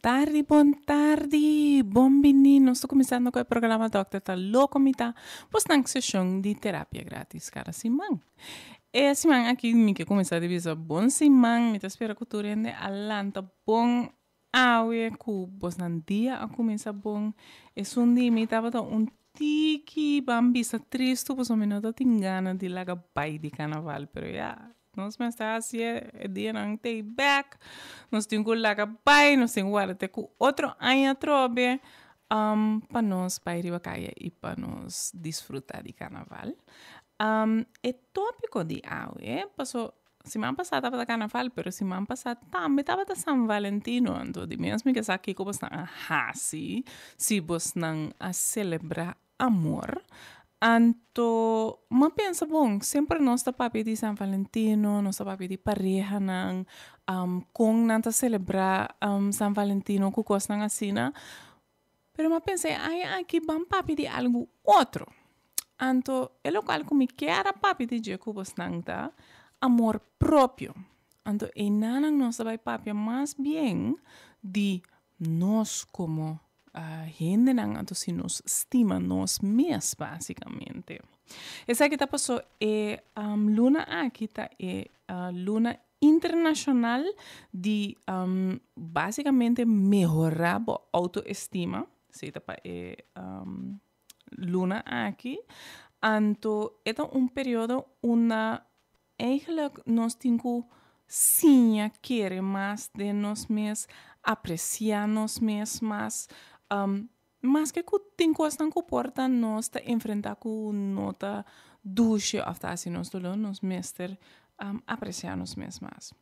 Buon tardi, buon sto cominciando con il programma Doctor Talocomita, postang session di terapia gratis cara simang. E simang aqui mi che começa a divisar bom simang, mi te spera que tu rende alanta bom awe ku bosnan dia a começa bom. E sundi mi tava un tiki bambisa tristo, pois o minuto tingana di laga bai di carnaval, pero ya. Nós mas está assim, é dia não tem back, nós temos que lá pai, nós temos que guardar com outro ano trobe, para nós para ir a caia e para nós desfrutar de carnaval. É tópico de auê, passou semana passada estava carnaval, pero semana passada também estava de São Valentino, então de mesmo que aqui como está a hasi, se você não a celebrar amor. Anto, ma pensa bom, sempre nós tá papi de San Valentino, nós tá papi de pareja nang kung nanta celebrar San Valentino ku kos nang asina. Pero ma pensa, ai aqui bam papi de algo outro. Anto, é local que me quer papi de Jacobos nang ta amor próprio. Anto, e nanang nós vai papi mais bem de nós como gente anto si nos estima nos mes basicamente. Essa que tá passou é luna aqui tá é luna internacional de basicamente melhorar a autoestima. Se tá é luna aqui. Anto é período una eigenlijk nós temos sim querer mais de nós mesmos, apreciar nós mesmos mais. Mas que tem coisas que porta nós a enfrentar com nota duche ou tá assim nós dolo nos mestre apreciar nós mesmos.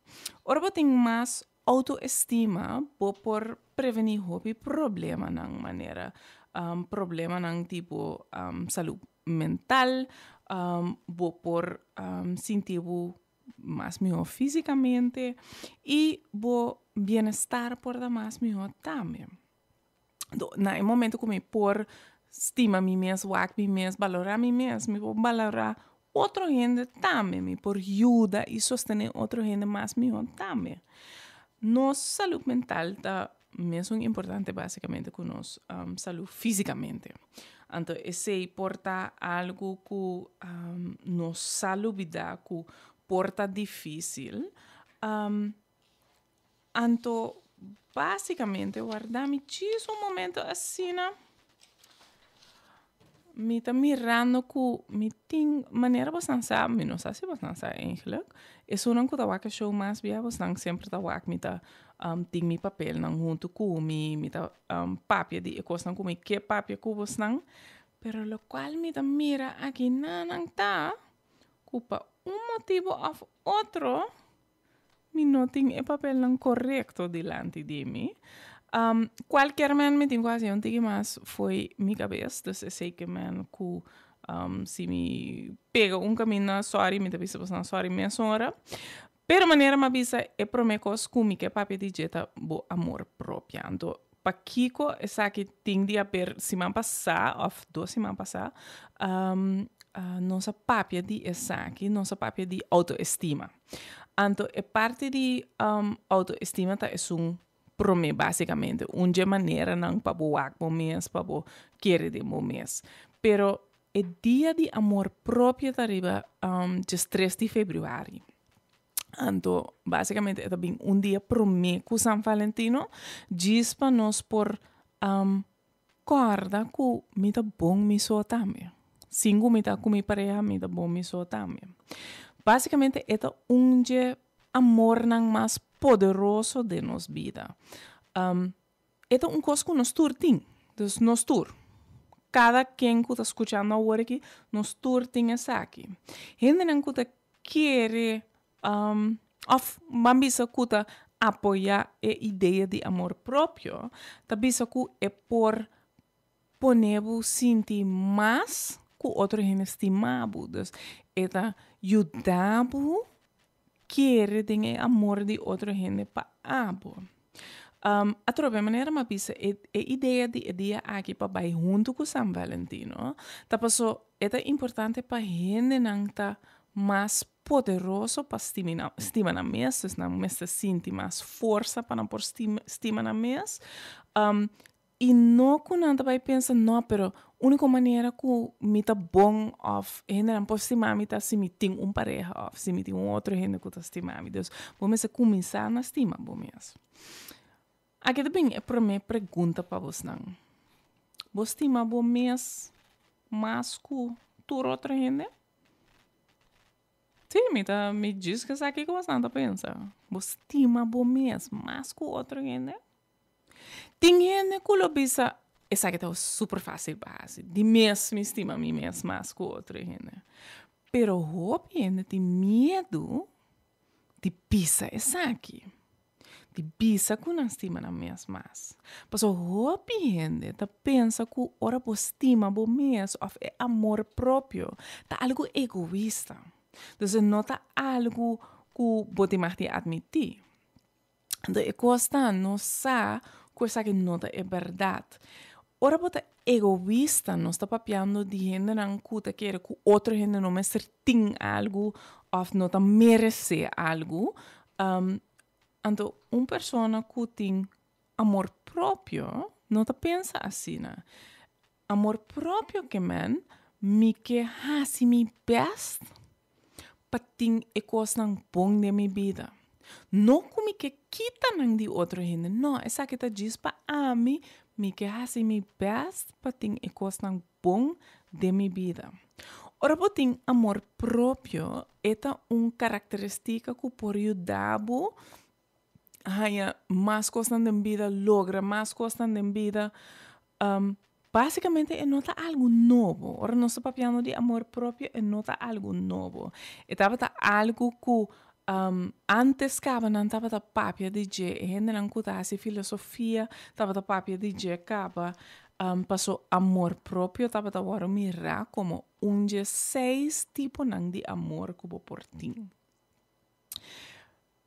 Ora tem mais autoestima por prevenir hobby problema na maneira problema na tipo saúde mental por sentir mais melhor fisicamente e bem-estar por dar mais melhor também. Na momento que me por estima mim mesmo, mim mesmo, valorar mim mesmo, me vou valorar outra gente também, me por ajuda e sostener outra gente mais melhor também. Nossa saúde mental tá mesmo importante basicamente que nossa saúde fisicamente. Então, esse porta algo que nossa saúde que porta difícil. Então, basicamente, guardar-me um momento assim, me tá mirando que me tem maneira bastante sabe, não sei se bastante sabe eigenlijk. É uma coisa que show mais bem, bastante sempre tá me tá tem meu papel não junto com me tá papel de coisa com me que papel com bastante, pero lo qual me tá mira aqui não tá, culpa motivo ou outro. Mi não tem o papel não correto delante de mim. Qualquer man me tem quase que mais foi minha cabeça, então eu sei que man que se me pega caminho sorry, me avisa bastante sorry minha senhora. Pero maneira me avisa é promecos que que papel de jeta bo amor próprio. Então, para Kiko, essa que tem de haver semana passada ou 2 semanas passadas, nossa papel de essa aqui, nossa papel de autoestima. Então, é parte de autoestima tá é prome basicamente, uma maneira não para boar o mês, para querer de o mês. Pero o dia de amor próprio tá arriba dia 3 de fevereiro. Então, basicamente, é também dia prome com São Valentino, diz para nós por corda que me tá bom me só também. Cinco me tá com minha pareja, me tá bom me só também. Basicamente, é dia amor mais poderoso de nossa vida. É coisa que nós tem. Então, nós cada quem que está escutando agora aqui, nós tem essa aqui. Gente não que quer bambisa que apoiar a ideia de amor próprio, tabisa que é por poner-vos sentir mais que outro gente estimado. Então, é ajudar-vos querer ter amor de outra gente para abo. A troca maneira uma pisa é ideia de dia aqui para vai junto com São Valentino. Tá passou é importante para gente não tá mais poderoso para estima na mesa, na mesa sente mais força para pôr estima na mesa. E não que não vai pensar, não, pero a única maneira que me tá bom, of, ainda não posso estimar, me tá se me tem pareja, of, se me tem outro gente que tá estimar, me Deus, vamos começar na estima, bom mesmo. Aqui também é para mim pergunta para você, não. Você estima bom mesmo, mais que tu outra gente? Sim, me diz que sabe o que você não pensa. Você estima bom mesmo, mais que outra gente? Tem gente que lo pensa, essa que é super fácil base, de mesmo estima a mim mesmo mais que outra gente. Pero hope gente tem medo de pisar essa aqui. De pisar com não estima na mesmo mais. Mas hope gente tá pensa que ora você estima bom mesmo, é amor próprio, tá algo egoísta. Então não tá algo que você mais te admitir. Então é costa não sabe coisa que não é verdade. Ora, você egoísta, não está papiando de gente que quer que outra gente não me tem algo ou não está merece algo. Então, uma pessoa que tem amor próprio não está pensa assim. Né? Amor próprio que me que faz me best para ter coisas bom de minha vida. Não como que quita nang de outro gente, não, essa que tá diz para mim, me que hace me best para ter coisas bom de minha vida. Ora, por ter amor próprio, é uma característica que pode ajudar a mais coisas da vida, logra mais coisas da vida. Basicamente, é nota algo novo. Ora, nosso papiano de amor próprio é nota algo novo. É algo que antes cava não estava da papia de je, ainda não cutasse filosofia, estava da papia de je cava, passou amor próprio, estava da hora mirar como de 6 tipos de amor que vou por ti.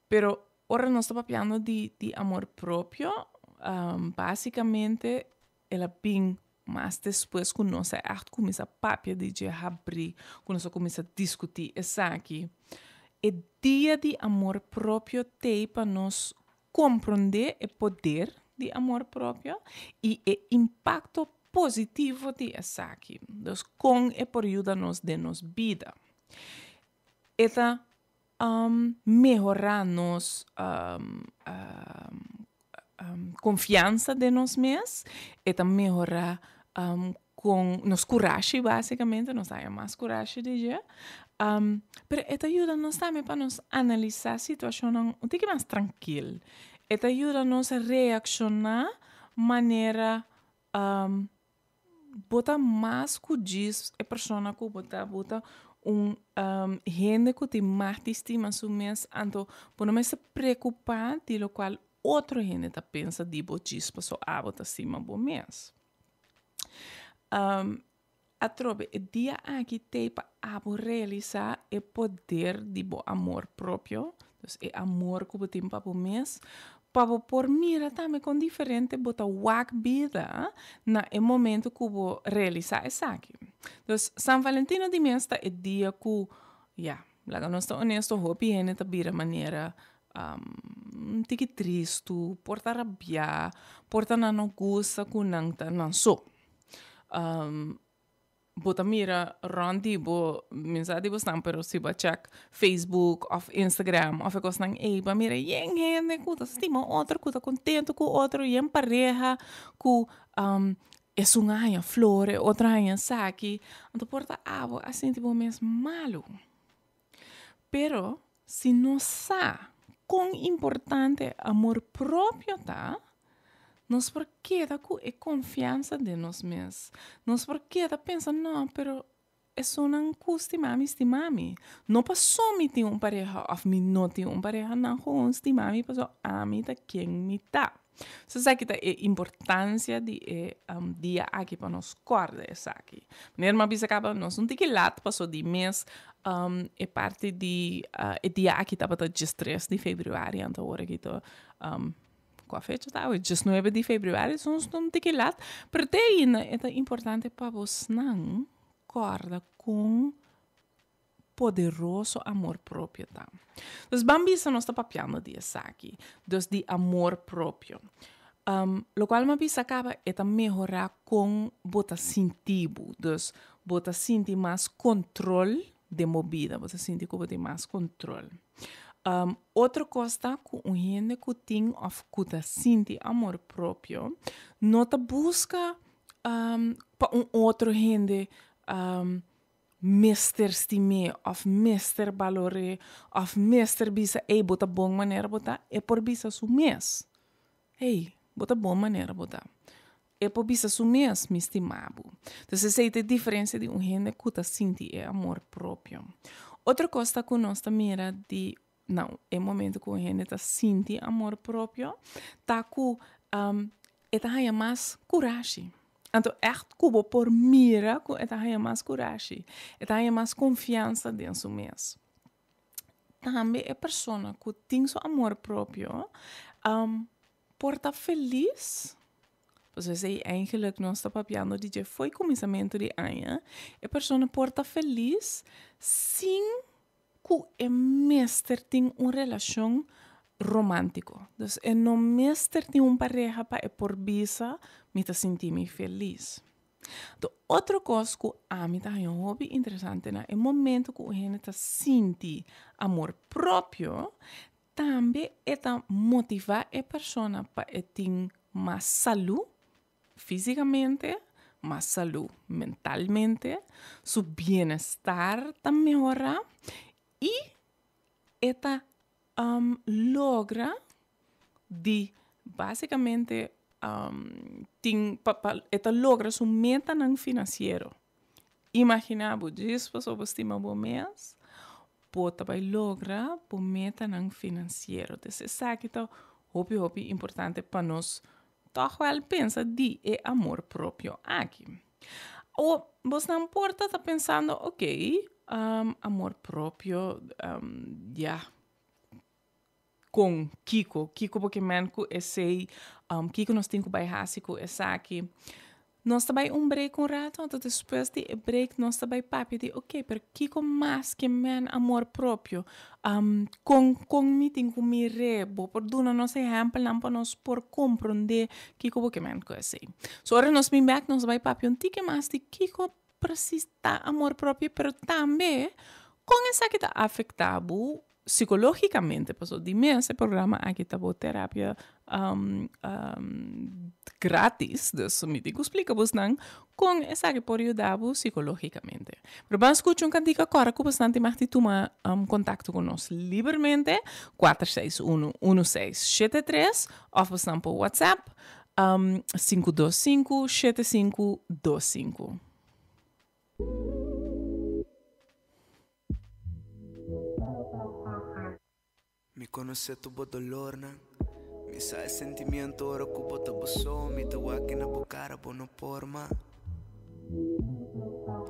Pero ora nós estamos falando de amor próprio, basicamente ela bem mas depois que nós começa a papia de je abrir, quando nós começa a discutir essa aqui. É dia de amor próprio tem para nós compreender o poder de amor próprio e o impacto positivo de essa aqui. Então, com e por ajuda-nos de nossa vida. Eta melhorar nos confiança de nós mesmos, eta melhorar com nos coragem, basicamente, nós temos mais coragem de dia. Pero esta ajuda-nos também para nos analisar a situação um pouco mais tranquila. Esta ajuda-nos a reaccionar de maneira bota mais que diz a pessoa que bota gente que tem mais estima a si mesmo, então, por não se preocupar de lo qual outra gente pensa de botis para sua bota acima do mesmo. A trobe, o dia aqui tem para realizar o poder de amor próprio, então, o amor que você tem para o mês, para por mira também com diferente bota wak vida na momento que você realizar isso aqui. Então, São Valentino de mês é o dia que, lá nós estamos honestos, hope gente tá vira maneira um tique triste, porta rabia, porta não gosta com não só. Bota mira rondi bo mensagem bo stan pero se ba check Facebook of Instagram of coisa nang ba mira yen gente que estima outro que contento com outro yen pareja que é uma flore outra anha saque então porta abo assim tipo mesmo malo pero se não sa quão importante amor próprio tá nós por queda com a confiança de nós mesmos. Nós por queda pensa, não, pero isso não custa estimami. Não passou me ter pareja, ou me não ter pareja, não com estimami, passou a mim da quem me dá. Você sabe que a importância de dia aqui para nós corda essa aqui. Minha irmã bisa acaba nós não tem que lá passou de mês é parte de dia aqui estava de 3 de fevereiro, então agora que tô com a fecha tá, hoje 19 de fevereiro, são os nomes que lá, pero é importante para você não corda com poderoso amor próprio tá. Dus bambisa nós está papiando de aqui, dus de amor próprio. Lo qual ma bisa acaba é melhorar com bota sentido, dus bota sentir mais controle de movida, bota sentir que bota mais controle. Outra coisa que gente que tem ou que sente amor próprio, não te busca para outro gente meester estime of meester valore of meester bisa bota bom maneira bota é por bisa su mes. Bota bom maneira bota. É por bisa su mes me estimabo. Então essa é a diferença de gente que sente amor próprio. Outra coisa que nós mira de não, é momento que a gente sente amor próprio, tá que é mais coragem. Então, echt como por mira que é mais coragem, é mais confiança dentro do mês. Também é pessoa que tem seu amor próprio, por estar feliz. Você sei, eigenlijk nós está papiando de foi começamento de ano, é pessoa por estar feliz, sim, que é mestre tem uma relação romântica. Então, é não mestre tem uma pareja para por bisa me tá sentir feliz. Então, outra coisa que a mim tá um hobby interessante, né? É o momento que a gente tá sente amor próprio, também é motivar a pessoa para ter mais saúde fisicamente, mais saúde mentalmente, seu bem-estar tá melhora e esta logra de basicamente esta logra su meta não financeiro. Imagina budis para o estima bom mês, pode vai logra por meta não financeiro. Então essa é que hopi importante para nós. Toch wel pensa de amor próprio aqui. Ou você não importa tá pensando, ok, amor próprio, com Kiko porque manco sei, Kiko nós temos que baixar com essa aqui. Nós também break um rato, então depois de break nós também papi de, ok, pero Kiko mais que man amor próprio, com meeting com me rebo, por duna nosso exemplo, não para nós por compreender Kiko porque manco sei. So ora nós me back nós vai papi um tique mais de Kiko precisa amor próprio, pero também com essa que está afetado psicologicamente, pasó dime ese programa aquí tabo terapia gratis, dus me digo explica vos nan con esa que por ayudar psicologicamente. Pero vamos a escuchar un cantico agora que bastante mais te toma contacto con nos livremente 461-1673 ou bastante por WhatsApp 525-7525. Mi conoce tu dolor, na. Mi sabe sentimiento, ora cubo te boso, mi te waki na bocara bono porma.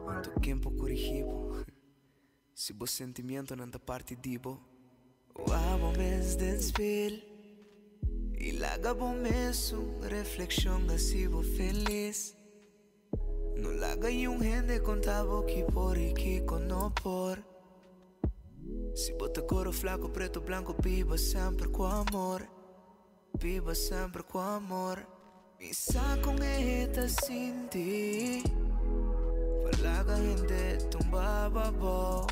Quanto tempo corrigibo, se bo sentimento nanta parte dibo. O amo mes den spil, e laga bom meso, reflexão assim bo feliz. No laga gente contavo que por e que no por. Se bota coro flaco, preto, blanco, viva sempre com amor. Viva sempre com amor. Me saco esta sinti. Falaga gente tumbava bo.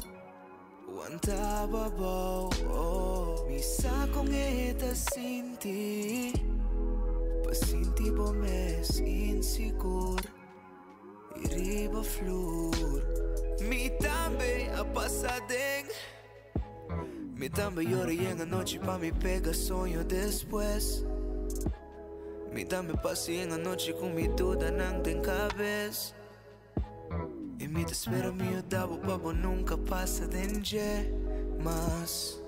Aguantava bo. Me saco esta sinti. Pa sinti bo mes inseguro. E riba flor. Me também a passadeng. Me também lloré en la noche pa me pega sonho después. Me também passei en la noche com mi duda nang den cabeça. E me te espera me ayudava pa nunca passa den je. Mas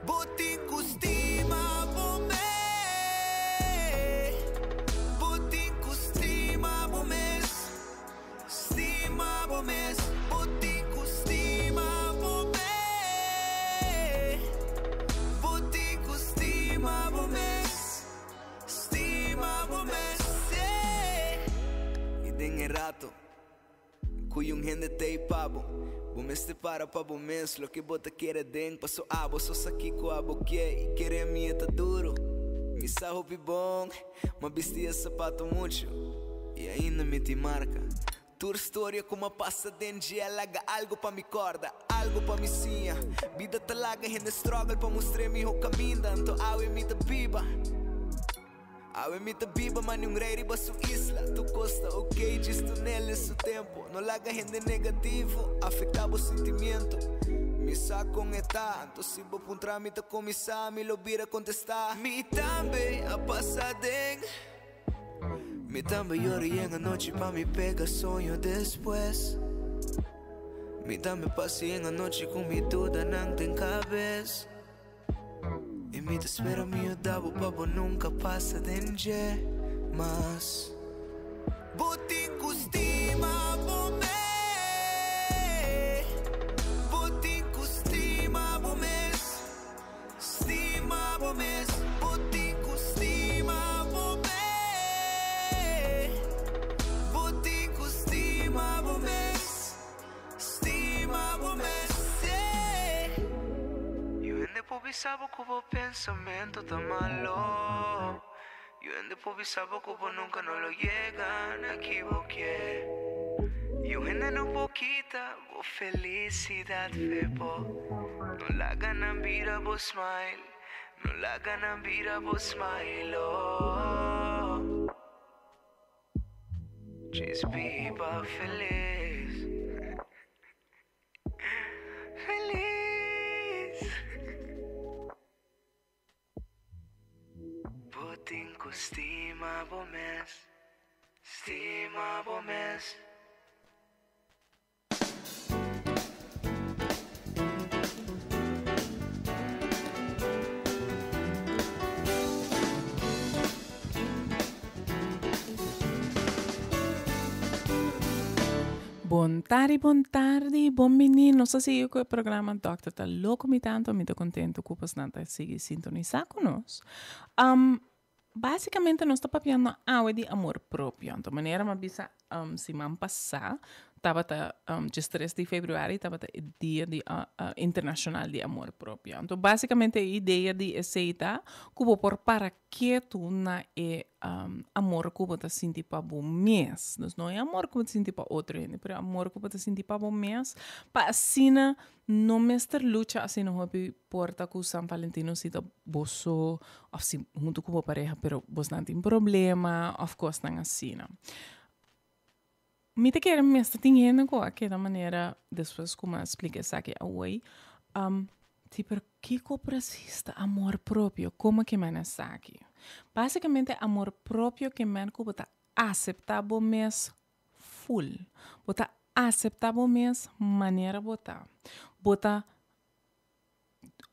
botin costima bome. Botin costima bomes. Stima bomes. Botin costima bome. Kuyong hindi tay pabo. Bumeste para pa bumes, lo que bota quiere den. Paso abo, so saki ko abo que. Quere minha tá duro. Mi sarro bom, ma vestia sapato mucho. E ainda me te marca. Tua história como passa dentro laga algo pa me corda, algo pa me sinha. Vida talaga ainda struggle pa mostrar mi ho caminho. Tanto awe mi ta biba. Awe mi ta biba man yung rei riba su isla. Tu costa ok, gisto nele su tempo. No laga ainda negativo, afetava o sentimento. Mi sa con età, anto si bo pun tramite comissar, mi lo bira contestar. Mi tambe a passadeng. Mi tambe llori en la noche pa mi pega sonho después. Mi tambe pasi en la noche con mi duda nang ten cabeça. E mi te espera mi dabo pabo nunca passa denje. Mas Boti kustima bome. Boti kustima bomes. Stima bomes. Boti kustima bome. Boti kustima bomes. Stima bomes. Yo ende pobisabo cubo pensamento tan malo. Yo ende pobisabo cubo nunca no lo llega, me equivoqué. Yo ende no poquita, bo felicidad febo. No la ganan vira bo smile. No la ganan vira bo smile. Oh. Just viva feliz. Feliz. Botin ko stima bomes. Stima bomes. Buon tardi, buon menino. So se o programa Doctor tá louco me tanto, me tô contento que você não tá seguir sintonizar conosco. Basicamente nós estamos falando de amor próprio. De maneira uma bisa semana passada, estava dia 3 de fevereiro, estava o dia internacional de amor próprio. Então, basicamente a ideia de aceitar que vou por para que tu na amor que você sente para bom mês. Não é amor que você sente para outro, mas amor que você sente para bom mês. Para assim não mestre luta assim não hobby porta que o São Valentino se dá bosso, ou se junto com a pareja, pero você não tem problema, of course não assim. Me te quero me estar tendo com aquela maneira depois como explica isso aqui away. Tipo, que precisa amor próprio, como que man está aqui? Basicamente, amor próprio que man que bota aceitável mês full, bota aceitável mês maneira botar, bota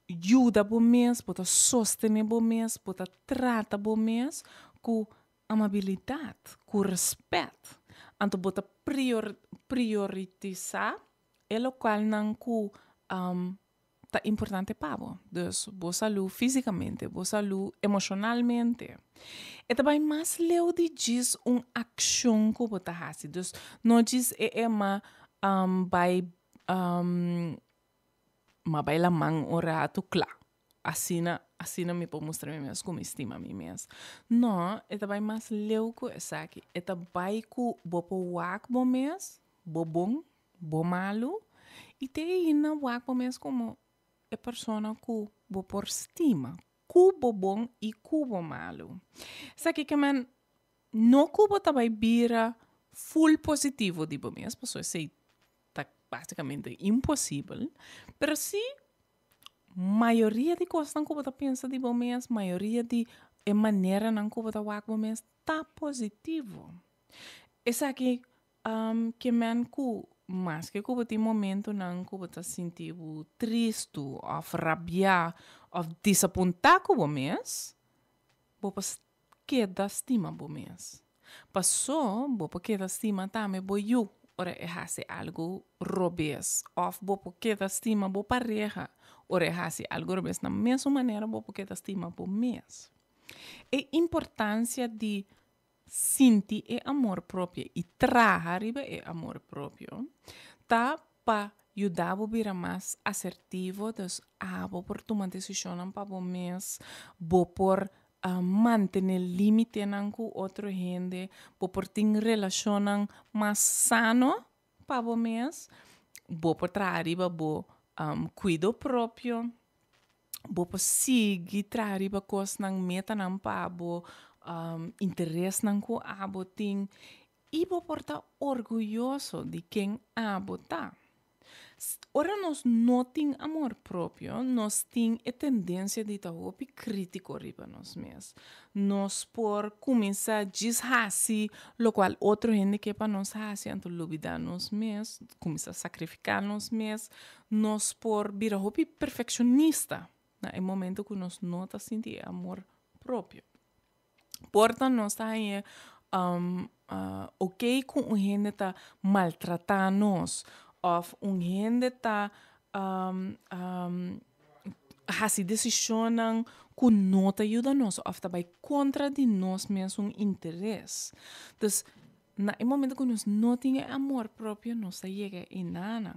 ajuda bom mês, bota sostener mês, bota trata bom mês com amabilidade, com respeito. Anto bota priorizar é o qual não que tá importante para você. Dus, boa saúde fisicamente, boa saúde emocionalmente. E também mais leu de diz ação que você faz. Dus, não diz vai la mão ora tu claro. Assim me pode mostrar mesmo como estima a mim mesmo. Não, é também mais leu que isso aqui. É também que você wak bom mês, bom malo, e tem na wak bom mês como é pessoa que você por estima, que bom e que malo. Isso aqui que man não que você também vira full positivo de bom mês, porque isso é basicamente impossível, mas se maioria de coisas que você pensa de bom mês, maioria de maneira que você vai bom mês, está positivo. Isso aqui que man que mas que você tem momento que você sente triste, ou rabia, ou desapontado com o mês, você queda estima bom mês. Passou, você queda estima também, você ora hace algo robes, ou você queda estima bo pareja, ora hace algo robes na mesma maneira, você queda estima bo mês. A importância de sinti e amor proprio e trarriba e amor proprio, tá pa ajudar a vir mais assertivo, dus abo por tomar decisão para o mês, bo por manter limite com outro gente, bo por ter relação mais sano para o mês, bo por trarriba bo cuido próprio, bo por seguir trarriba coisas nang meta nang pabo, interesse nang ko abo ting, e bo por tá orgulhoso de quem abo tá. Ora nós não tem amor próprio, nós tem a tendência de estar crítico riba nós mesmos. Nós por começar a deshacer, lo qual outro gente que para nós hace, então lubida nós mesmos, começar a sacrificar nós mesmos, nós por vir a perfeccionista, no momento que nós não está sentindo amor próprio. Portanto, nós está aí ok com gente tá maltratando nós, of gente tá hasi decissionen que não te ajuda nós, of tá vai contra de nós mesmo interesse. Dus, na momento que nós não temos amor próprio, nós chega em nada.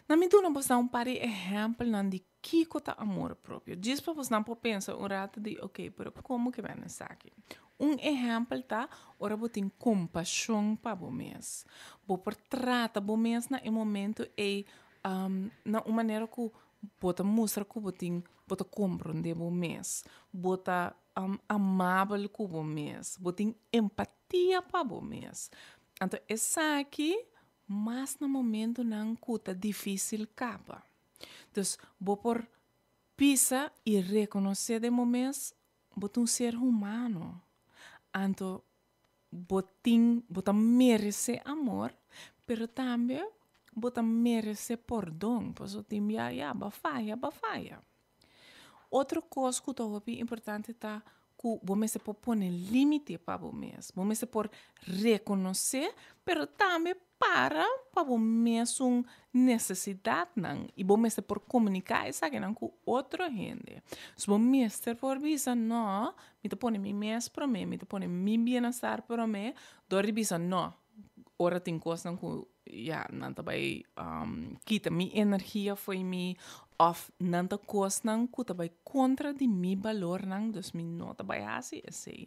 Na minha dúvida, vamos dar par de exemplo de que é amor próprio. Diz para você não pensar um rato de, ok, pero como que vai nessa aqui? Exemplo tá, ora você tem compaixão para você mesmo. Você trata você mesmo na momento e na uma maneira que você mostra que você compreende você mesmo. Você amável com você mesmo. Você tem empatia para você mesmo. Então, essa aqui mas no momento não é difícil capa. Então, vou por pisar e reconhecer de momento, vou ser humano. Então, vou merece amor, pero também vou merece perdão, pois eu tenho bafaya. Outra coisa que é importante é que você pode pôr limite para você mesmo. Você pode reconhecer, pero também para você mesmo necessidade não. E você pode comunicar isso com outra gente. Se você pode dizer, não, me te põe mi mesmo para mim, me te põe mi bem-estar para mim, dori bisa não. Ora tem coisas que não vai quita minha energia foi mi of nanta coisas que vai contra de mi valor não, dus mi não vai assim assim.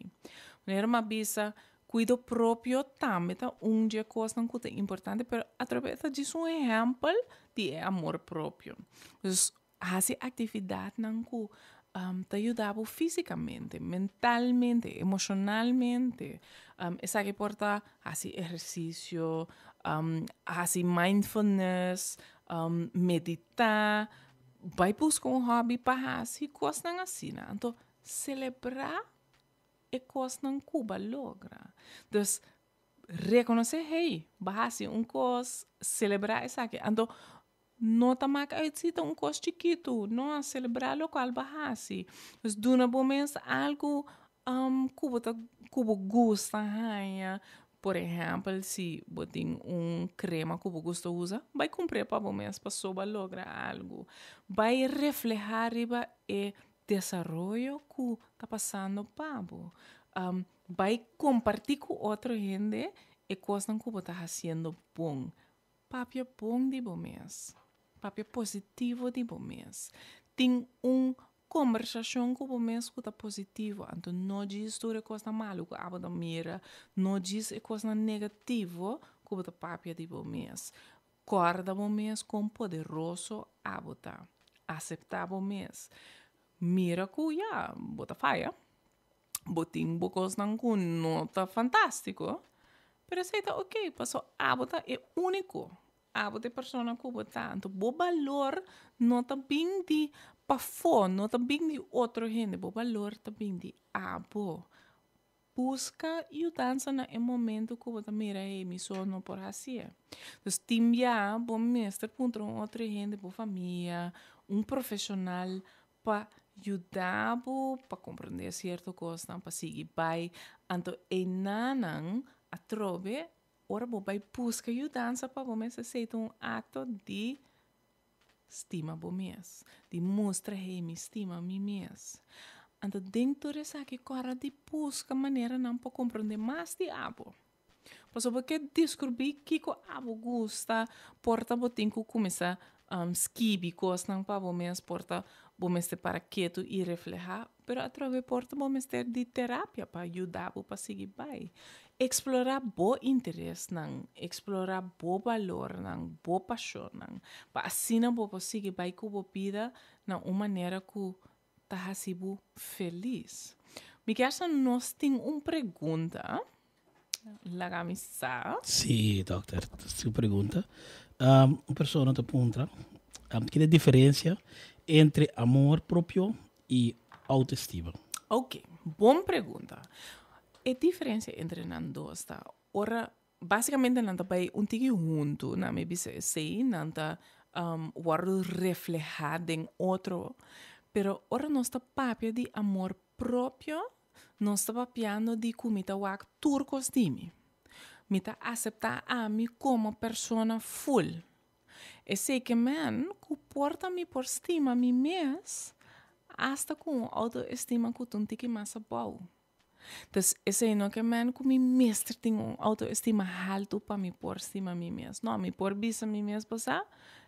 Maneira uma bisa cuido próprio também tá dia coisa que é importante, pero através de exemplo de amor próprio. Dus assim atividade não que te ajudava fisicamente, mentalmente, emocionalmente. Essa que porta assim exercício, assim mindfulness, meditar, vai buscar hobby para assim coisas assim. Então, celebrar é coisa que Cuba logra. Então, reconhecer, hey, assim, coisa, celebrar essa aqui. Então, não tá mais aí coisa chiquito, não celebrar local bahasi. Mas duna bomens algo cubo gosta haya. Por exemplo, se botem crema que você gosta usa, vai comprar para bomens para soba lograr algo. Vai reflejar riba e desenvolvimento que está passando para vai compartilhar com outra gente e coisas que você está fazendo bom. Papia bom de bomens. Papia positivo de bomens. Tem conversação com bomens que está positivo. Então, não diz toda coisa mal que a da mira. Não diz coisa negativa que você papia de bomens. Corda bomens com poderoso a botar. Aceitar bomens. Mira que bota faia. Botin bocos não tá fantástico. Pero aceita, ok, passou a botar é único. A botar persona que botar. Então, o valor não tá bem de para fora, não tá bem de outro gente. O valor tá bem de abo. Busca e dança no momento que você mira me sono por assim. Então, timbia, bom mestre, contra outra gente, boa família, profissional para ajudar para compreender certa coisa, para seguir bem. Então, é nanang a trove, ora vai buscar ajudança para você aceitar ato de estima para mesmo, de mostrar que me estima a mim mesmo. Então, dentro dessa que corre de busca maneira não para compreender mais de abo. Paso porque descobri que o abo gosta, porta botin que começa skibi cos não para mes porta bomeste para quieto e reflejar, pero através porta bomeste de terapia para ajudar para seguir bem. Explorar bo interesse não, explorar bo valor não, bo paixão não, para assim não bo seguir bem com bo vida na uma maneira que tá sibo feliz. Me quer nós tem uma pergunta. La camisa. Sim, doctor. Sua pergunta. Uma pessoa te pergunta que é a diferença entre amor próprio e autoestima? Ok, boa pergunta. A diferença entre nós dois tá? Ora, basicamente nós vai um tigi junto, na me bisa sei, nós guardo reflejado em outro, pero ora nós tá papia de amor próprio, nós está papiando de comida wak turcos de mim. Me tá aceitar a mim como persona full. E sei que man, que porta me por estima me mes, hasta com autoestima que tu tiki massa bom. Então, esse é não que man, que me mestre tem autoestima alto para me por estima me mes. Não, me por bisa me mes passar.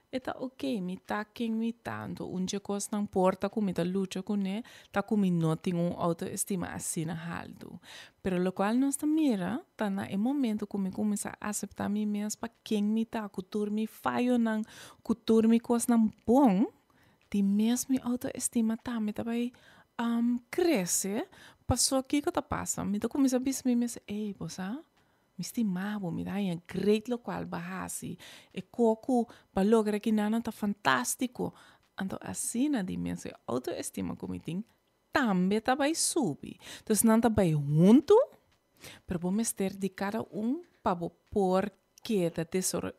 Eta ok, mi ta quem mi tanto, unje cos não porta com mi ta luta com ne, ta com mi não tem autoestima assim na alto. Pero lo qual nós ta mira, ta na momento que mi começa a aceitar mi mes pa quem mi ta, kutur mi falho nang, kutur mi cos nang bom, di mes mi autoestima ta, mi ta vai cresce, passou aqui que ta passa, mi ta começa a bis mi mes, ei, posa? Mi stimavo, mi dai un great local bahasi e coco balogra que nana tá fantástico. Então assim na dimensão autoestima como tem também tá vai subir. Então não tá vai junto, pero vamos ter de cada para por que tá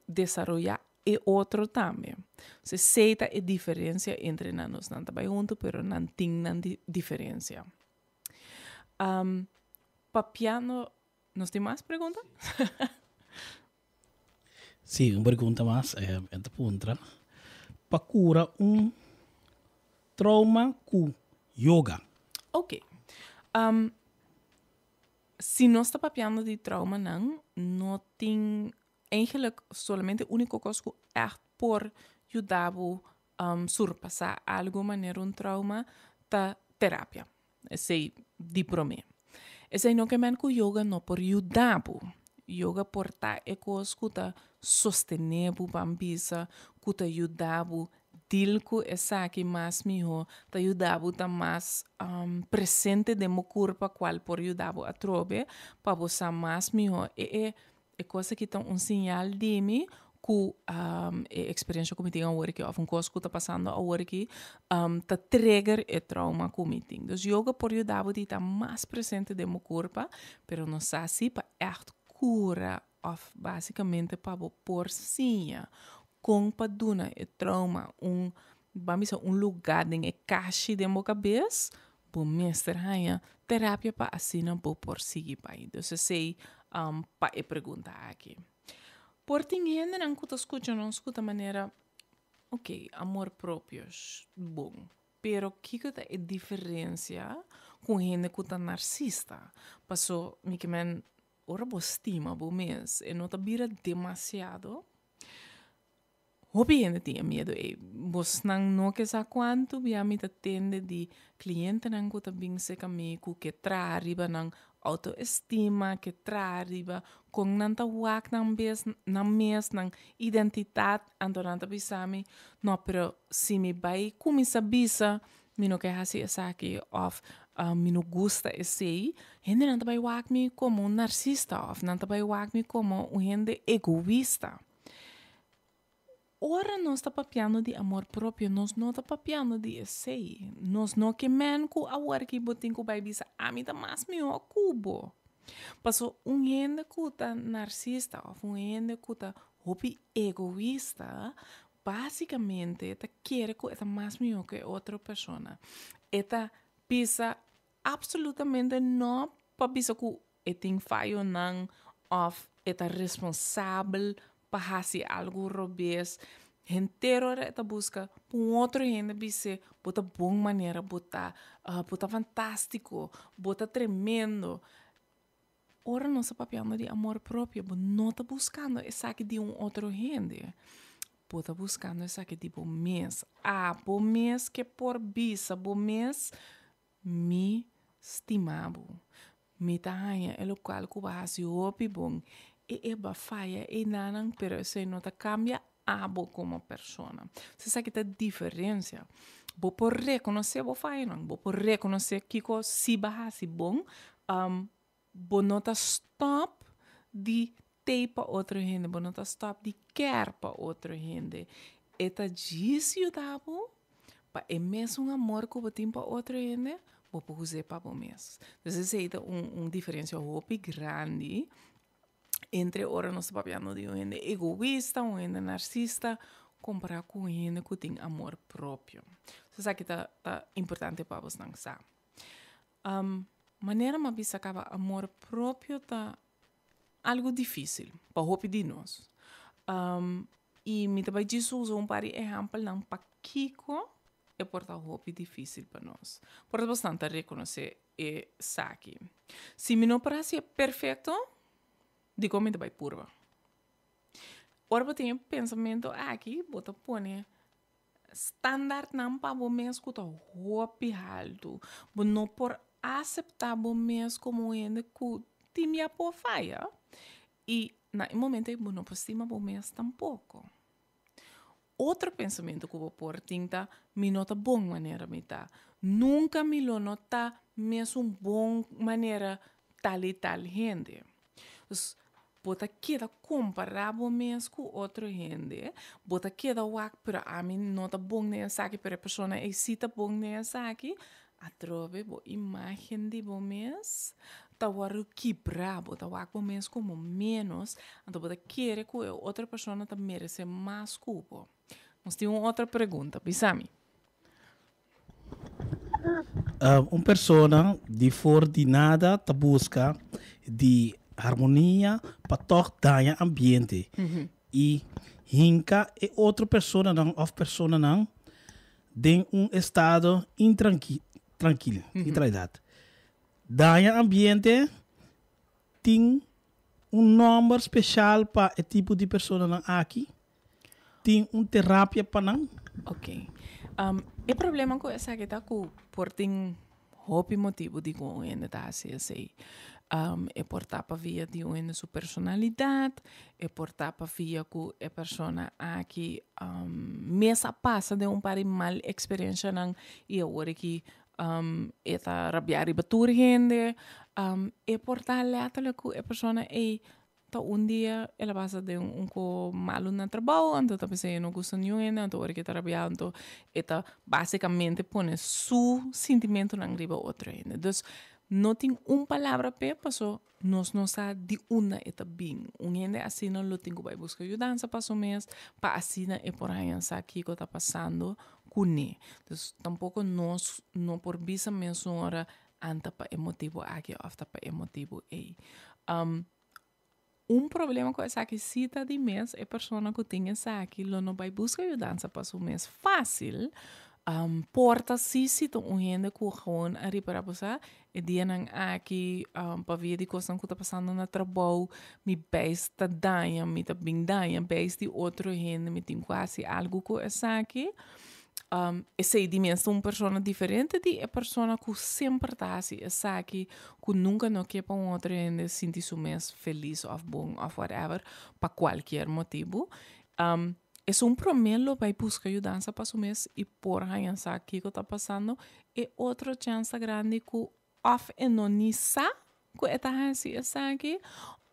desarrollar e outro também. Se seita a diferença entre nós não tá vai junto, pero não tem nan diferença. Papiano. ¿Nos tem más preguntas? Sim, uma pergunta mais. Esta pergunta. Para curar trauma com yoga. Ok. Se nós está papiando de trauma, não tem... Eigenlijk, solamente a única coisa que é por ajudar a surpassar alguma maneira trauma, tá terapia. Esse de promê. Esse não que men que yoga não por ajudar. Yoga por tá é coisa que tá sostener bu bambisa, que tá ajudar bu dil que essa que mais melhor, tá ajudar bu tá mais presente de mo corpo qual por ajudar bu a trobe, para você mais melhor. É coisa que tá sinal de mim que a experiência que me tem agora que ou coisa que tá passando agora que tá trigger e trauma que me tem. Então, yoga por ajudar a estar mais presente de meu corpo, pero não sei se para echt cura of basicamente para por sim com para duna e trauma vamos lugar em caixa de meu cabeça, bom mestre rainha terapia para assim não por seguir para. Então, sei para perguntar aqui. Por tem gente não escuta maneira, ok, amor próprio, bom. Pero que é a diferença com gente que é narcisista? Passou, me que men, ora bo estima, bo mês, e não tá vira demasiado. Hobby gente tinha medo, vos não que sa quanto, via me tá tende de cliente não que tá bem se comigo, que arriba não autoestima, que arriba com nanta wak nang mes nang identidade andoranta bisami no pero si mi bai kumi sabisa mi no que hasi esaki of mi no gusta esse gente nanta bai wak mi como narcisista of nanta bai wak mi como gente egoísta. Ora nós está papiando de amor próprio, nós não está papiando de esse. Nós não que men ku awar que botin ku bai bisa ami tá mais meu cubo. Passou gente que tá narcisista ou gente que tá hobby egoísta, basicamente tá quer que é mais meu que outra pessoa. Eta pisa absolutamente não para bisa que tem falho não of eta responsável para fazer algo robês, Entero tá busca por outro gente bise bota bom maneira bota bota fantástico bota tremendo. Ora não está papiando de amor próprio, mas não está buscando essa que de outro gente. Bota buscando essa que tipo mês. Por mês que por bisa, por mês me estimabo. Me tahanha é local que vai se opi bom. E bafaia e nanan, pero se não tá cambia abo como persona. Você sabe que tá diferença. Vou por reconhecer vou faia não. Vou por reconhecer que co se bahasi bom. Vou não tá stop de ter para outra gente. Vou não tá stop de quer para outra gente. E tá disse dabo para é mesmo amor que vou ter para outra gente. Vou usar para o mês. Então, essa é diferença muito grande entre ora nós papiando de um egoísta, um narcisista, comparar com um que tem amor próprio. Isso aqui tá importante para você não saber. Maneira mais bisa acaba amor próprio tá algo difícil para o de nós. E me também disso uso par de exemplo não para Kiko é porta roupa difícil para nós. Por bastante reconhecer e saque. Se me não parece perfeito, digo me vai purva. Ora eu tenho pensamento aqui, bota põe standard não para o mês que tá roupa alto, mas não por aceitar o mês como ainda que timia por faia. E na momento eu não postima o mês tampouco. Outro pensamento que eu vou pôr tinta, me nota bom maneira me tá. Nunca me lo nota mesmo bom maneira tal e tal gente. Bota queda comparável mesmo com outra gente. Bota queda wak, pero a mim nota bom nessa aqui, pero a pessoa é cita bom nessa aqui. A trove bo imagem de bom mês. Tá waru quebrar, bota wak bom mês como menos. Então bota querer que outra pessoa tá merece mais culpa. Nós temos outra pergunta, Bisami. Uma pessoa de fora de nada tá busca de harmonia para tornar o ambiente. E hinca é outra pessoa não, ou pessoa não, de estado intranquilo, intranquilidade. Daí ambiente tem número especial para o tipo de pessoa não aqui. Tem terapia para não? Ok. O problema com essa que está por tem hobby motivo de como ainda tá assim. É por tapa via de uma sua personalidade, é por tapa via que a pessoa aqui mesa passa de par de mal experiência não e agora que está rabiar e batur gente, é por tal letale que a pessoa tá dia ela passa de co malo no trabalho, então tá pensando não gosta nenhum, então agora que tá rabiando, então basicamente põe su sentimento na riba outra gente. Então não tem palavra para passou, nós não sabe de uma eta bem. Gente assim não lo tem que vai buscar ajuda para o mês, para assim é por aí sabe que está passando com ele. Então tampouco nós não por bisa mesmo hora anta para emotivo aqui ou para emotivo aí. Problema com essa que cita de mês é a pessoa que tem essa aqui não vai buscar ajuda para o mês fácil. Porta se cita gente que gewoon ari para você e dia nang aqui para ver de coisa que está passando no trabalho me base tá danha me tá bem danha base de outro gente me tem quase algo com essa aqui essa dimensão uma pessoa diferente de a pessoa que sempre está assim essa aqui que nunca não quer para outro gente sentir se mês feliz ou bom ou whatever para qualquer motivo é promelo vai buscar ajuda para o mês e por aí sabe que está passando e outra chance grande que of e não nisa que está assim essa aqui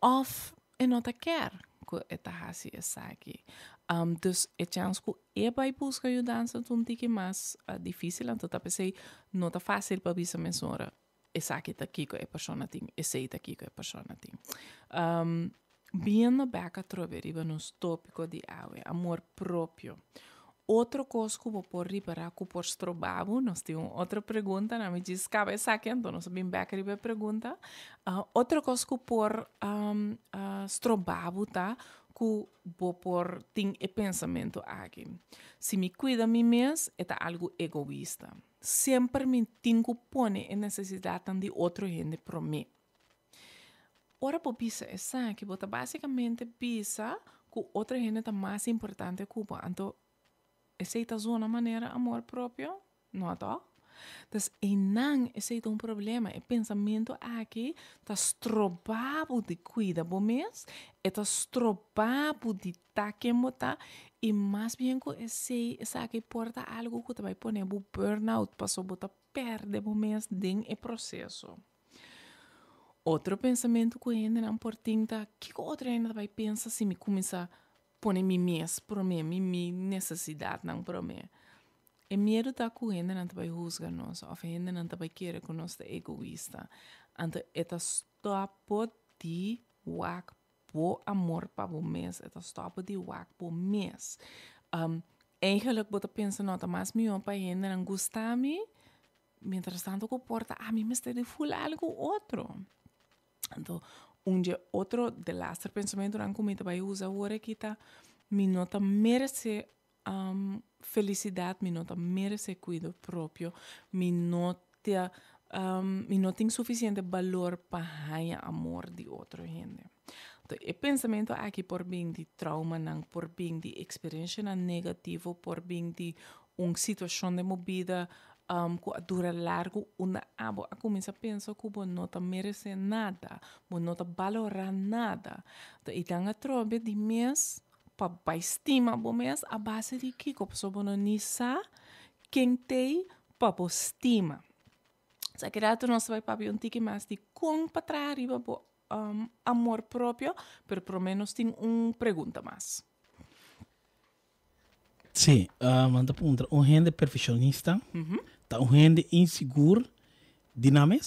of e não quer que está assim essa aqui então é chance que vai buscar ajuda um pouco mais difícil então tá pensei não tá fácil para bisa mesora essa aqui tá aqui que a pessoa tem esse tá aqui que a pessoa tem Vindo back a trover nos tópico de amor próprio. Outra coisa que eu vou reparar que por strobavo, nós temos outra pergunta, não me diz cabeça aqui, então nós vamos back a pergunta. Outra coisa que por strobavo, tá? que vou por tem e pensamento aqui. Se me cuida mim mesmo, é algo egoísta. Sempre me tenho que pôr em necessidade de outra gente para mim. Ora, por isso, é que você basicamente pensa que outra gente é mais importante que você. Então, essa é uma maneira amor próprio, não é? Então, não é um problema. O pensamento aqui está estrobado de cuidar de mesmo, está estrobado de estar quem está, e mais bem que esse aqui porta algo que vai pôr o burnout, para você perder o mesmo dentro do processo. Outro pensamento que ainda não importante, que outra ainda vai pensar se me começar a pôr mim mesmo para mim, minha necessidade não para mim. E medo da que ainda não vai juzgar nós, ou ainda não vai querer que nós é egoísta. Então, é stop de wak por amor para o mês, é stop de wak por mês. Eigenlijk você pensa, não, mas meu pai ainda não gosta de mim, mientras tanto que porta a mim me está de full algo outro. Então, dia outro de laster pensamento não comida vai usar agora que tá me nota merece felicidade, me nota merece cuidado próprio, me nota tem suficiente valor para ganhar amor de outra gente. Então, o pensamento aqui por bem de trauma, não por bem de experiência negativa, por bem de uma situação de movida que dura largo, a começa a pensar que você não merece nada, você não valora nada. Então, e dan a trobe de mês, para estima o mês, a base de que você não sabe quem tem para estima. Se que dato nós vai para um tique mais de como para trás arriba amor próprio, pero pelo menos tem uma pergunta mais. Sim, manda pergunta. Um gente perfeccionista, tá um gente inseguro, dinâmico?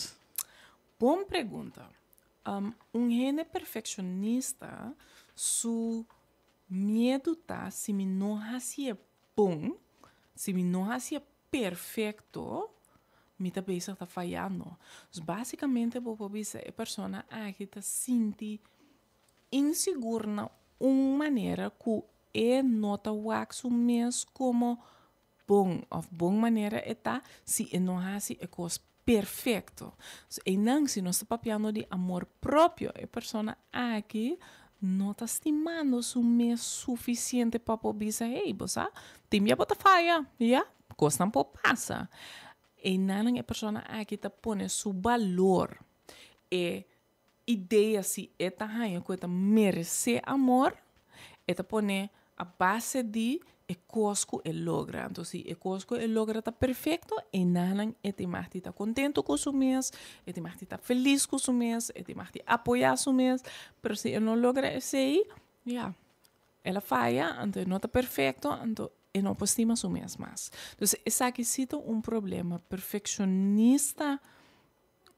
Boa pergunta. Gente perfeccionista, su medo tá se me não fazia bom, se me não fazia perfeito, me também está falhando. Basicamente, vou dizer a pessoa que está sente insegura na uma maneira que é nota o axo mesmo como bom, ou boa maneira está se não faz a coisa perfeito. E não, se nós estamos falando de amor próprio, a pessoa aqui não está estimando o mesmo suficiente para poder dizer, ei, você tem minha bota falha, já? Coisa não pode passar. E não a pessoa aqui está pondo seu valor e ideia se esta rainha que merece amor, esta põe a base de e coisa que logra. Então, se a coisa que logra está perfeito, e não é de mais estar contente com o mês, é de mais estar feliz com o mês, é de mais apoiar o mês, mas se não logra isso aí, já, ela falha, então não está perfeito, então e não estima o mês mais. Então, esse aqui é um problema perfeccionista.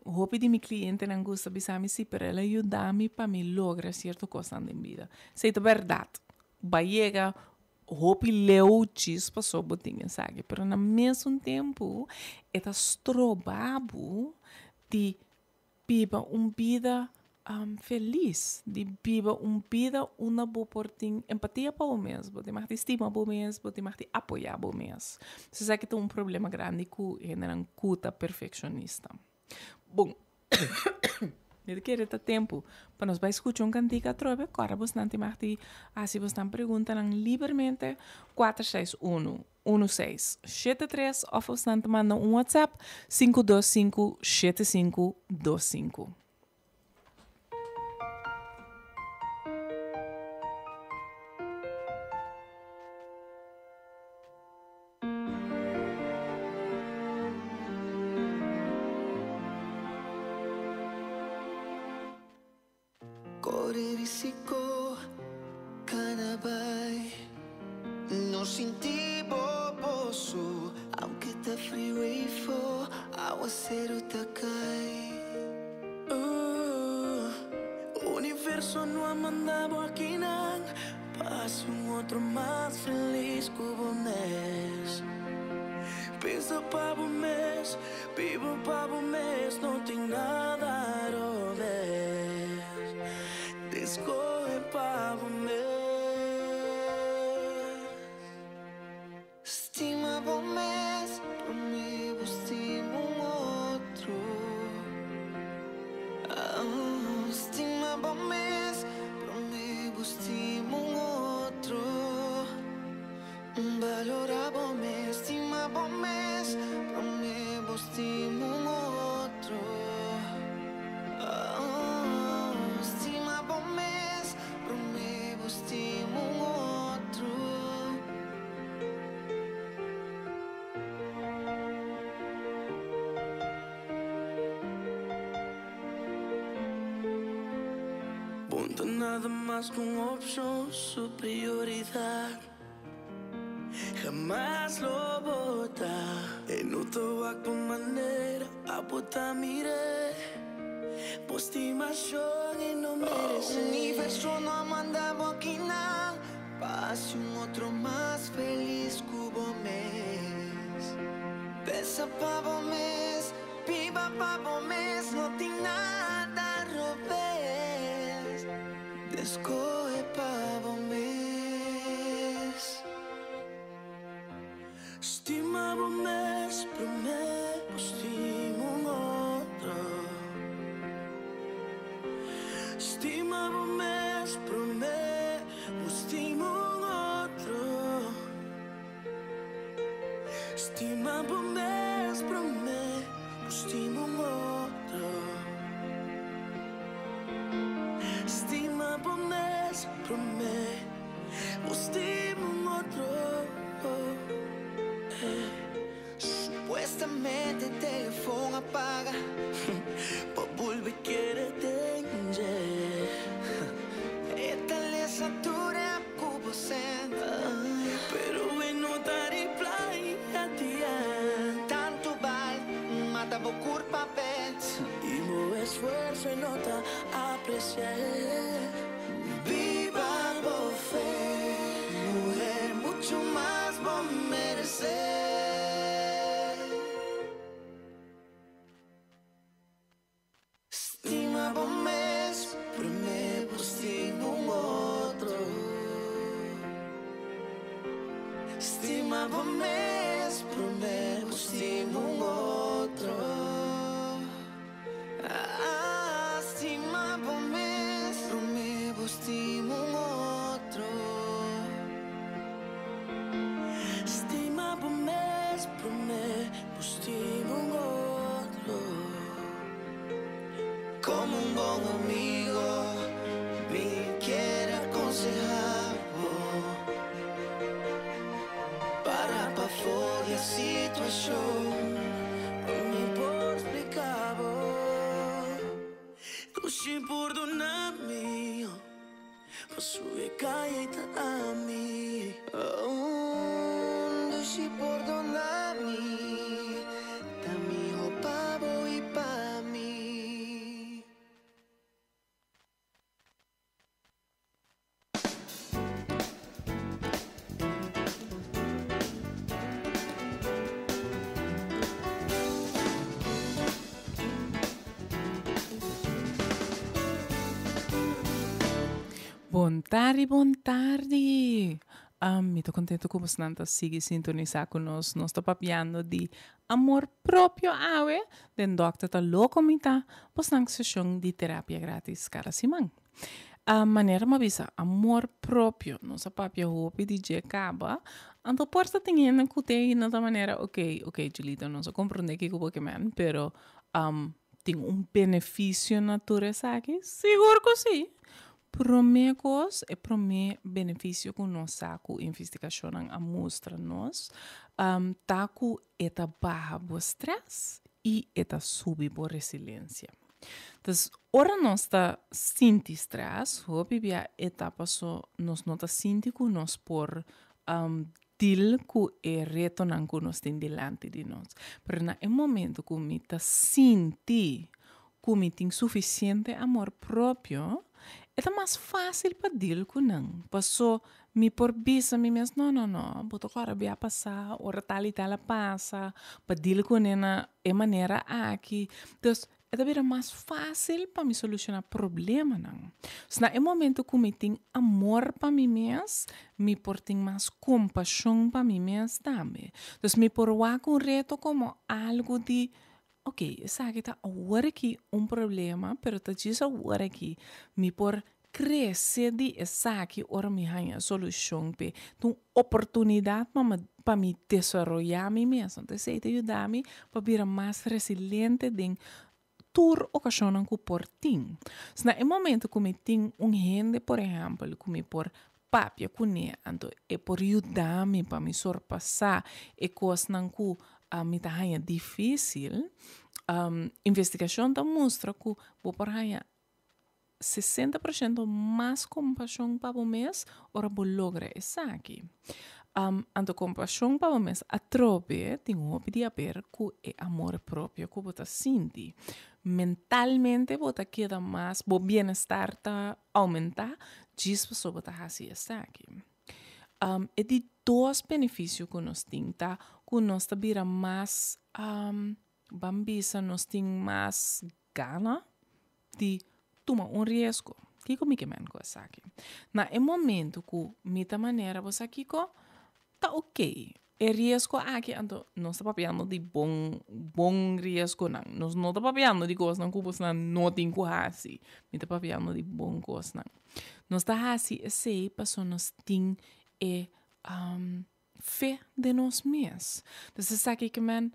Hope de meu cliente não gosta de saber se para ela ajudar-me para me lograr certa coisa na vida. Se é verdade, vai chegar hope leu chispa sobre tinha, sabe? Mas no mesmo tempo, é estrobado de viver uma vida feliz, de viver uma vida uma boa por ter empatia para o mesmo, de mais estima para o mesmo, de mais apoiar para o mesmo. Você sabe que tem um problema grande com a cuta perfeccionista. Bom, ele quer ter tempo para nós vai escutar um cantiga a trove, agora você não tem mais de, se você não pergunta, livremente 461-1673 ou você não manda um WhatsApp 525-7525. Risiko Kanabay No sentí boboso Aunque está frío y fo Aguacero Takai Universo no ha mandado aquí nan Pasa un otro más feliz que un mes Pensa para un mes Vivo para un mes No tengo nada a robar Escolhe para o meu Punto nada más que una opción, su prioridad jamás lo bota. En otro acto manera a botar mire postimación y no merece. Universo no manda boquina, pase un otro más feliz cubo mes. Pesa pavo mes, viva pavo mes, no tiene nada robes. Descoe pavo mes. Stima pavo mes, prometo, stimo un otro. Stima pavo mes, prometo, stimo un otro. Stima pavo mes, prometo, stimo un otro. Stima pavo mes, prometo, stimo un otro. Supuestamente el teléfono apaga, pa' volver quiere tener. Esta legislatura ocupa senda, pero no te reply a ti. Tanto vale, mata por culpa pet. Y mi esfuerzo y no te aprecié. Viva por fe, mujer, mucho más por merecer. Stima por mes, prometo, stimo un otro. Stima por mes, prometo, stimo un otro. Stima por mes, prometo, stimo un otro. Stima por mes, prometo, stimo un otro. Como un buen amigo me quiere aconsejar para fuera de situación, me puedo explicar. Tu si perdonami, passo e cae a mí. Tu si perdonami, da mio pavo e pa mí. Buon tardi. Mi tô contento com bastante sigue sintonizar com nós. Nós tô papiando de amor próprio awe, den dokter tá louco mita, bastante sessão de terapia grátis cada semana. A maneira ma bisa amor próprio, nossa papia hopi de dia acaba, anto porta teniendo que te na maneira, ok, Julita, não se compreende que que man, pero tem benefício natureza aqui? Seguro que sim. Prome cos e prome benefício com nossa investigação a mostra nós taku eta barra bo stress e eta subi bo resiliência. Então, ora nós tá sinti stress, hopi bia etapa so nós não tá sinti com nós por dil ku e retornan ku nós tem delante de nós. Pero na momento que me tá sinti que me tem suficiente amor próprio, é mais fácil para deal com não. Passou me por bisa me mesmo não, boto agora bem a passar, ora tal e tal passa, para deal com ela é maneira aqui. Então, é também mais fácil para me solucionar problema não. Se no momento que me tem amor para mim mesmo, me por ter mais compaixão para mim mesmo também. Então, me por com reto como algo de ok, sabe que tá agora aqui problema, pero tá disso agora aqui me por crescer de essa aqui ora me ganha solução pe, então oportunidade para me desenvolver mim mesmo, então sei te ajudar-me para vir mais resiliente de tur ocasião que por tim. Se no momento que me tem gente, por exemplo, que me por papia com ele, então é por ajudar-me para me surpassar e coisas que me tá difícil, investigação tá mostra que vou por 60% mais compaixão para o mês, ora vou lograr isso aqui. Anto compaixão para o mês, a trope tem um de haver com é amor próprio que você sente. Mentalmente, você queda mais, o bem-estar tá aumenta, diz para você fazer isso aqui. É de dois benefícios que nós temos, tá? Que nós vira mais bambisa, nós temos mais gana de tomar risco. Que comigo mesmo com isso aqui. Na momento que mita maneira você aqui tá ok. E risco aqui, então, não está papiando de bom risco, não. Nós não está papiando de coisas que você não tem que fazer. Mita papiando de bom coisa, não. Nós está assim, esse pessoa nós tem fé de nós mesmos. Então, você sabe que, man,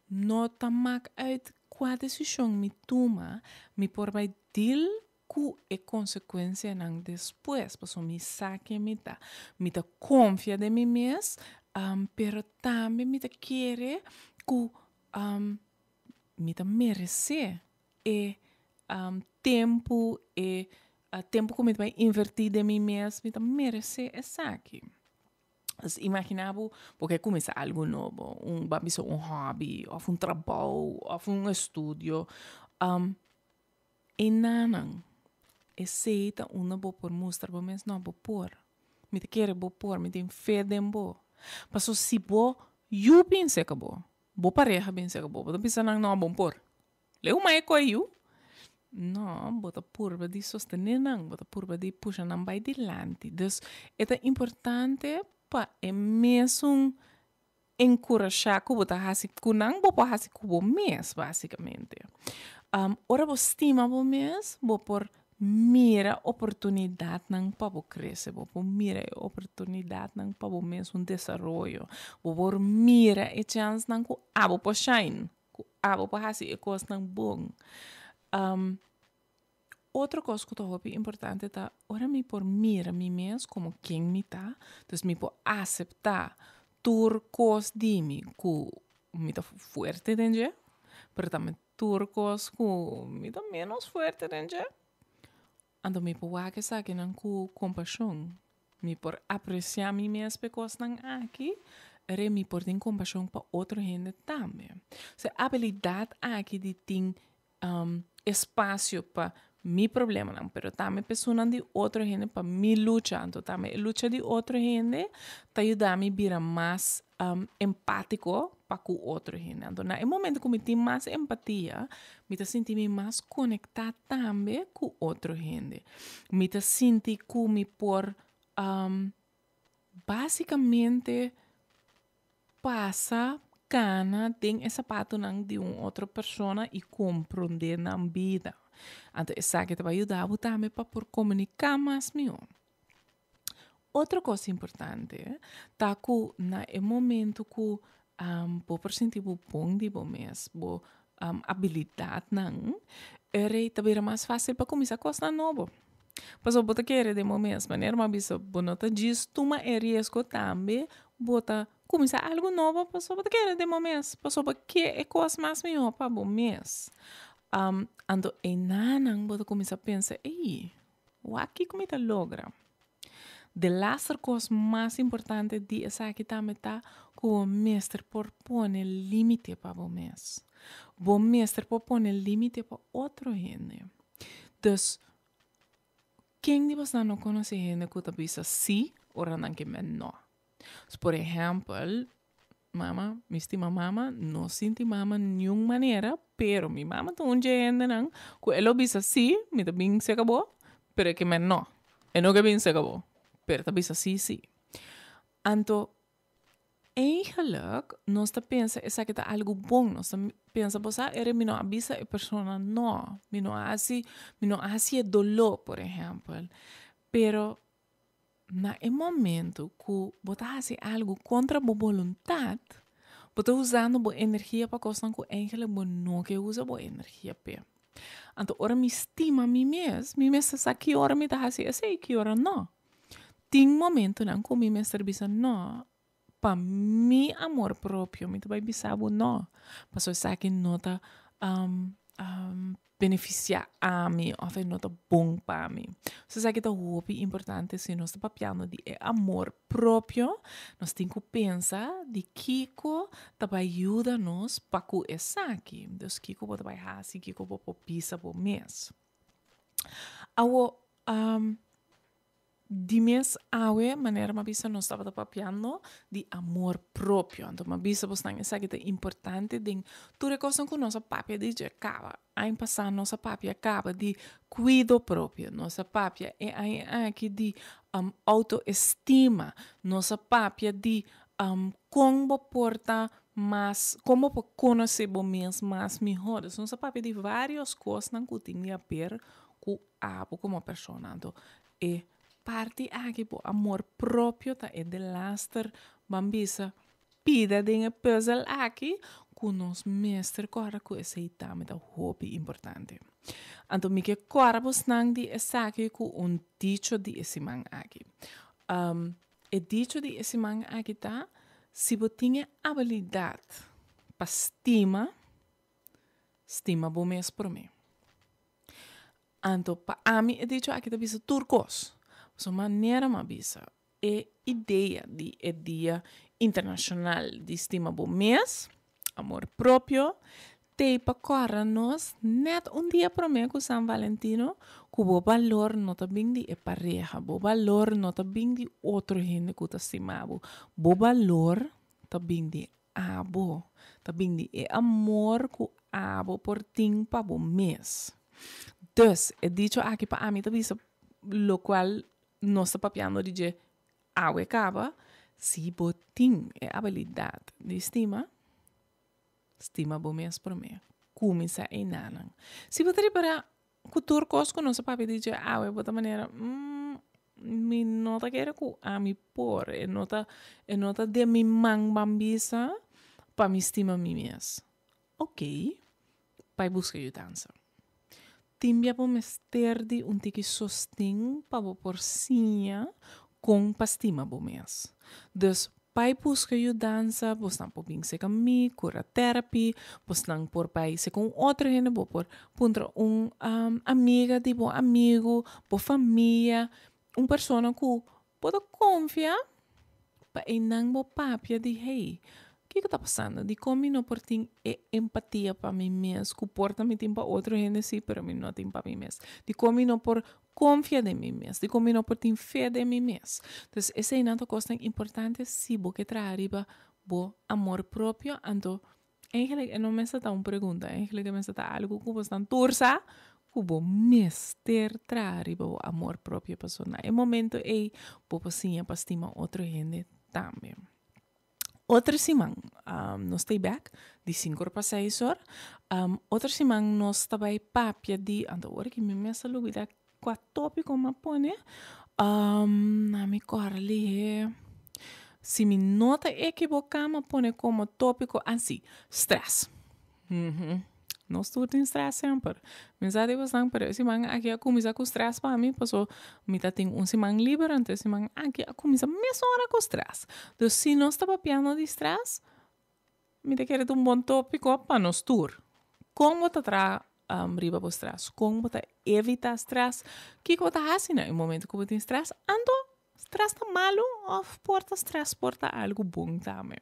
não está mak uit qual decisão me toma, me por vai deal com a consequência não depois, porque me saque me tá confia de mim mesmo, pero também me tá querer que me tá merecer tempo tempo que me vai invertir de mim mesmo, me tá merecer essa aqui. Mas imaginava, porque começa algo novo, um hobby, ou um trabalho, ou um estudo, e não, aceita uma boa por mostrar para mim, não vou pôr. Me te quer vou pôr, me tem fé de boa. Mas se vou, eu penso que vou pareja pensa que vou pensar não vou pôr. Leu mais com eu? Não, bota purba de sostener não, bota purba de puxar não vai adiante. Então, é importante para é mesmo encorajar que você faça com não, você faça com o mês, basicamente. Ora você estima o mês, você por mira oportunidade não para você crescer, você mira oportunidade não para o mês um desenvolvimento, você por mira a chance não que abo para shine, que abo para fazer coisas não bom. Outra coisa que eu acho importante é ora me por mira mim mesmo como quem me tá, então me por aceitar turcos de mim que me tá forte dentro, mas também turcos que me tá menos forte dentro. Então me por que sabe não com compaixão, me por apreciar mim mesmo porque não aqui, e me por ter compaixão para outra gente também. Se a habilidade aqui de ter espaço para mi problema não, pero também pessoa de outra gente para mi luta, então também luta de outra gente te ajuda a me virar mais empático para com outra gente. Então, no momento que me tenho mais empatia, me te senti mais conectado também com outra gente. Me te senti que me por basicamente passa cana tem esse sapato de uma outra pessoa e compreender na vida. Então, isso que te vai ajudar também para comunicar mais melhor. Outra coisa importante é que no momento que você sentir bom de você mesmo, habilidade não, é mais fácil para começar a coisa nova. Mas você quer de você mesmo, maneira mas você não diz, toma risco também, você começar algo novo, você quer de você mesmo, você quer coisa mais melhor para você mesmo. Então, você começa a pensar, o que como te logra? De las coisas mais importantes de essa aqui também está que o mestre por pôr limite para você mesmo. O mestre por pôr limite para outra gente. Então, quem de vocês não conhece gente que pensa sim ou não que não? Por exemplo, mama, me estima mama, não sinto mama de nenhuma maneira, pero mi mama tem gente não, que ela pensa sim, me também se acabou, pero que não. E não que bem se acabou. Pero também sim. Então, eigenlijk, nós pensa essa que tá algo bom, nós pensa, você era me não avisa a pessoa não, me não hace dolor, por exemplo. Pero, na momento que você faz algo contra a vontade, você está usando a energia para coisas que eigenlijk você não quer usar a energia para. Então, ora me estima a mim mesmo sabe que hora me está fazendo assim, que hora não. Tem momento não que me serviço não, para mi amor próprio, me vai bisabo não, mas eu sei que não tá beneficiar a mim, ou não tá bom para mim. Você sabe que é muito importante se nós estamos falando de amor próprio, nós temos que pensar de Kiko vai ajudar-nos para que essa aqui. Então, Kiko vai fazer assim, Kiko vai pisar por mês. De mês, maneira que nós estamos falando de amor próprio. Então, essa que é importante de tu recosta que nossa papia de acaba. Aí passar nossa papia acaba de cuidado próprio. Nossa papia é aqui de autoestima. Nossa papia de como porta mais, como conhecer o mesmo mais melhor. Nossa papia de várias coisas que tem a ver com como pessoa. Então, parte aqui por amor próprio tá é de laster bambisa pida de puzzle aqui com nos mestre corra com esse item da hobby importante. Então me que corra vos nang di essa aqui com dicho de esse man aqui. Dicho de esse man aqui tá se você tinha habilidade para estima bom mês por mim. Então para mim dicho aqui tá bisa turcos. Sua maneira mabisa é ideia de dia internacional de estima bom mês, amor próprio, te para correr nos net dia por mês com San Valentino, que o valor não tá bem de pareja, o valor não tá bem de outro gente que tá estimado, o valor tá bem de abo, tá bem de amor que abo por tim para bom mês. Então, é dicho aqui para mim tá bisa, lo qual nós estamos falando de água acaba, se você tem a habilidade de estima bom mês por mês. Começa a enganar. Se você repara, cultura cosco, nossa papi diz água, de maneira, me nota que era com a mi por, nota de mi mang bambisa, para me estima mi mês. Ok, para buscar ajuda. Timbia po mesterdi tiki sosting pa po porsinha com pastima bo mês. Dus pai busca ajudança, vos não pode ser comigo, cura terapia, vos não por pai ser com outra gente, vos por puntra amiga de bom amigo, bo família, persona que pode confiar, pa não bo papia de hey. O que está passando? De como não por ter empatia para mim mesmo, que porta me tem para outra gente, sim, mas mim não tem para mim mesmo. De como não por confiar em mim mesmo, de como não por ter fé em mim mesmo. Então, essa é uma coisa importante, se você traz arriba o amor próprio, então, não me está uma pergunta, me está algo que você não torça, que você mestre traz arriba o amor próprio pessoal. É momento aí, você para estimar outra gente também. Outra semana, nós estamos back de 5 para 6 horas. Outra semana, nós estamos aí papia de... Agora que me messa lubida, qual tópico me põe? Me corre ali. Se me nota equivocada, me põe como tópico assim, stress. Não estou em stress sempre. Mas já devo estar para semana aqui a começar com stress para mim, passou me tá tem semana livre, então semana aqui a começar mesmo hora com stress. Então se nós está papiando de stress, me tá querendo bom tópico para nós tour. Como tá tra riba para stress? Como tá evitar stress? Que tá fazendo no momento que você tem stress? Ando stress tá malo ou porta stress porta algo bom também.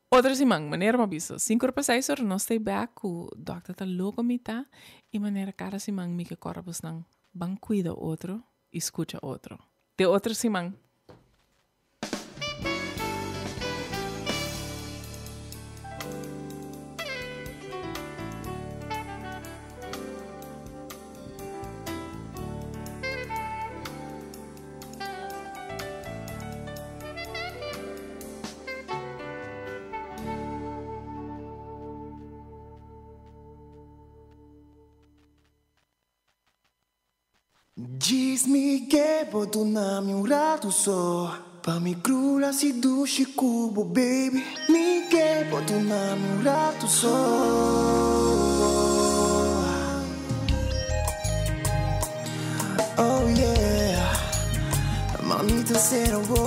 Outra semana, maneira mabisa, 5 para 6 horas, nós estamos back com o Dr. Talocomita e maneira cada semana me que corre para não bem cuida outro e escuta outro. De outra semana. Diz-me que boto na meu rato só pra me crura se do chicubo, baby. Me que boto na meu rato só. Oh yeah, mamita said I was